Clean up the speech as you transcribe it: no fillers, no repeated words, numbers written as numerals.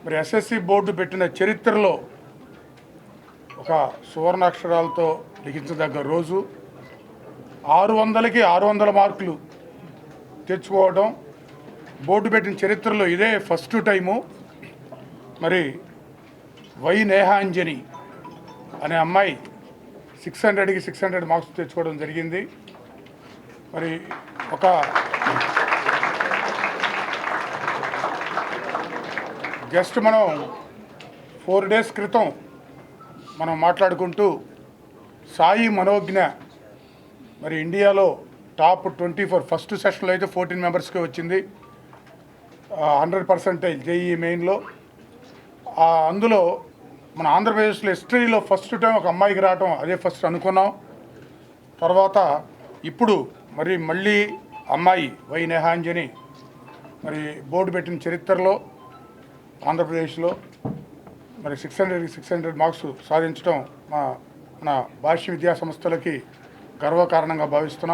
మరి SSC board పెట్టిన చరిత్రలో ఒక సువర్ణాక్షరాలతో లిఖించదగ్గ రోజు. 600కి 600 మార్కులు తెచ్చుకోవడం బోర్డు పెట్టిన చరిత్రలో ఇదే ఫస్ట్ టైము. మరి వై నేహాంజని అనే అమ్మాయి 600కి 600 మార్క్స్ తెచ్చుకోవడం జరిగింది. మరి ఒక జస్ట్ మనం 4 డేస్ క్రితం మనం మాట్లాడుకుంటూ సాయి మనోజ్ఞ మరి ఇండియాలో టాప్ 24 ఫస్ట్ సెషన్లో అయితే 14 మెంబర్స్కి వచ్చింది, 100% జేఈ మెయిన్లో. అందులో మన ఆంధ్రప్రదేశ్లో హిస్టరీలో ఫస్ట్ టైం ఒక అమ్మాయికి రావటం అదే ఫస్ట్ అనుకున్నాం. తర్వాత ఇప్పుడు మళ్ళీ అమ్మాయి వై నేహాంజని మరి బోర్డు పెట్టిన చరిత్రలో ఆంధ్రప్రదేశ్లో మరి 600కి 600 మార్క్స్ సాధించడం మన భాష్య విద్యా సంస్థలకి గర్వకారణంగా భావిస్తున్నాం.